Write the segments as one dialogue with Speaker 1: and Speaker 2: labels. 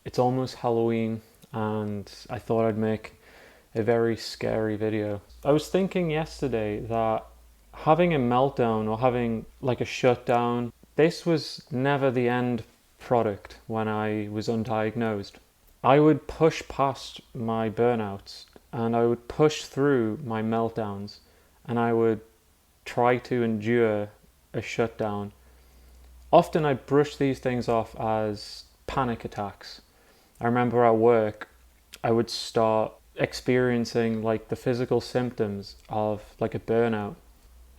Speaker 1: It's almost Halloween, and I thought I'd make a very scary video. I was thinking yesterday that having a meltdown or having like a shutdown, this was never the end product when I was undiagnosed. I would push past my burnouts and I would push through my meltdowns and I would try to endure a shutdown. Often I brush these things off as panic attacks. I remember at work, I would start experiencing like the physical symptoms of like a burnout.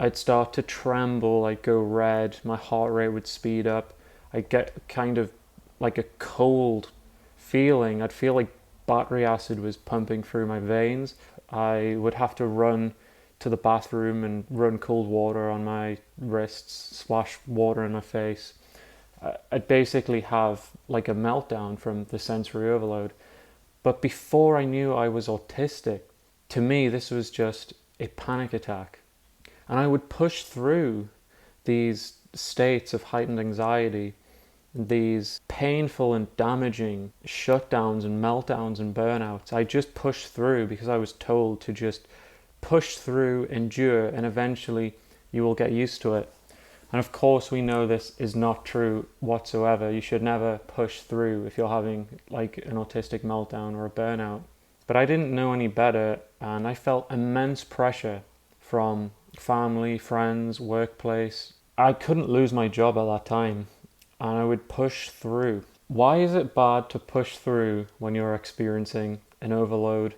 Speaker 1: I'd start to tremble, I'd go red, my heart rate would speed up, I'd get kind of like a cold feeling. I'd feel like battery acid was pumping through my veins. I would have to run to the bathroom and run cold water on my wrists, splash water in my face. I'd basically have like a meltdown from the sensory overload. But before I knew I was autistic, to me this was just a panic attack. And I would push through these states of heightened anxiety, these painful and damaging shutdowns and meltdowns and burnouts. I just pushed through because I was told to just push through, endure, and eventually you will get used to it. And of course we know this is not true whatsoever. You should never push through if you're having like an autistic meltdown or a burnout. But I didn't know any better, and I felt immense pressure from family, friends, workplace. I couldn't lose my job at that time, and I would push through. Why is it bad to push through when you're experiencing an overload,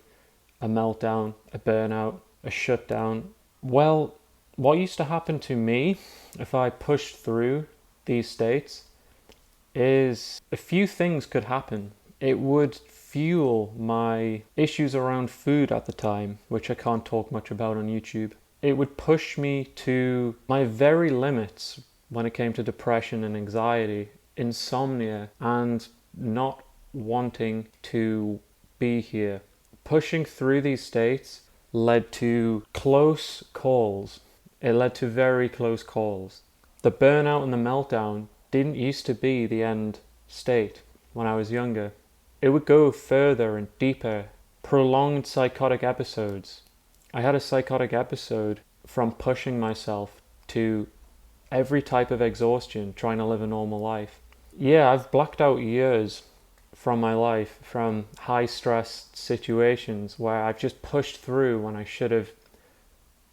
Speaker 1: a meltdown, a burnout, a shutdown? Well, what used to happen to me if I pushed through these states is a few things could happen. It would fuel my issues around food at the time, which I can't talk much about on YouTube. It would push me to my very limits when it came to depression and anxiety, insomnia, and not wanting to be here. Pushing through these states led to close calls. It led to very close calls. The burnout and the meltdown didn't used to be the end state when I was younger. It would go further and deeper, prolonged psychotic episodes. I had a psychotic episode from pushing myself to every type of exhaustion, trying to live a normal life. Yeah, I've blacked out years from my life, from high stress situations where I've just pushed through when I should have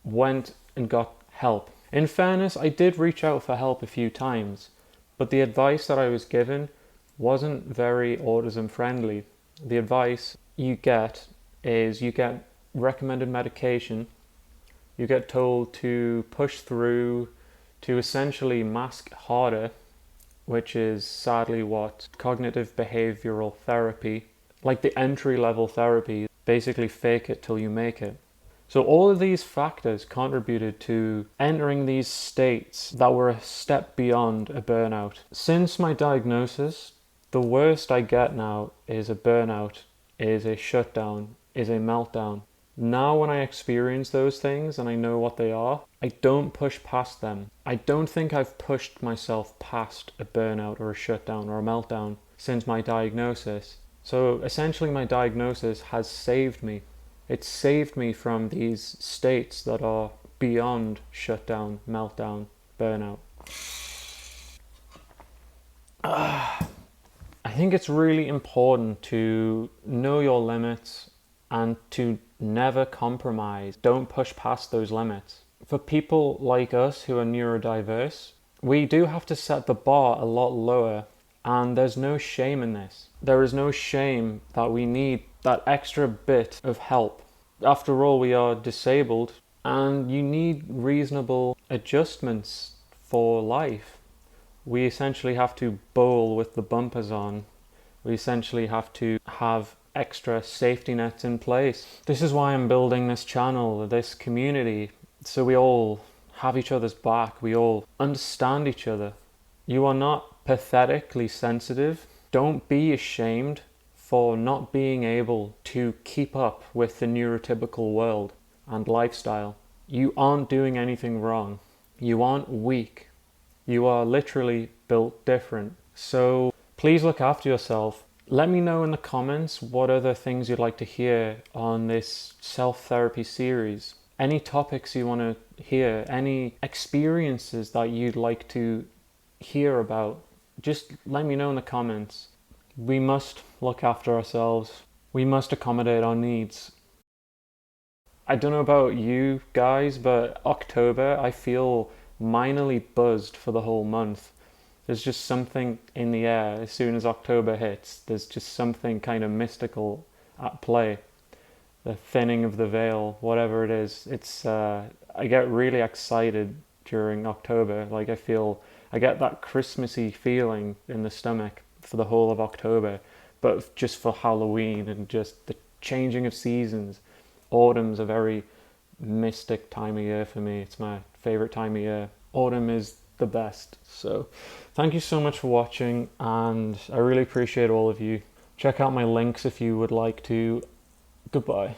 Speaker 1: went and got help. In fairness, I did reach out for help a few times, but the advice that I was given wasn't very autism friendly. The advice you get is you get recommended medication, you get told to push through, to essentially mask harder, which is sadly what cognitive behavioral therapy, like the entry level therapy, basically fake it till you make it. So all of these factors contributed to entering these states that were a step beyond a burnout. Since my diagnosis, the worst I get now is a burnout, is a shutdown, is a meltdown. Now when I experience those things and I know what they are, I don't push past them. I don't think I've pushed myself past a burnout or a shutdown or a meltdown since my diagnosis. So essentially my diagnosis has saved me. It saved me from these states that are beyond shutdown, meltdown, burnout. I think it's really important to know your limits and to never compromise. Don't push past those limits. For people like us who are neurodiverse, we do have to set the bar a lot lower, and there's no shame in this. There is no shame that we need that extra bit of help. After all, we are disabled, and you need reasonable adjustments for life. We essentially have to bowl with the bumpers on. We essentially have to have extra safety nets in place. This is why I'm building this channel, this community, so we all have each other's back, we all understand each other. You are not pathetically sensitive. Don't be ashamed for not being able to keep up with the neurotypical world and lifestyle. You aren't doing anything wrong. You aren't weak. You are literally built different. So please look after yourself. Let me know in the comments what other things you'd like to hear on this self-therapy series. Any topics you want to hear, any experiences that you'd like to hear about, just let me know in the comments. We must look after ourselves. We must accommodate our needs. I don't know about you guys, but October, I feel minorly buzzed for the whole month. There's just something in the air as soon as October hits. There's just something kind of mystical at play. The thinning of the veil, whatever it is. I get really excited during October. Like I get that Christmassy feeling in the stomach for the whole of October, but just for Halloween and just the changing of seasons. Autumn's a very mystic time of year for me. It's my favorite time of year. Autumn is the best. So thank you so much for watching, and I really appreciate all of you. Check out my links if you would like to. Goodbye.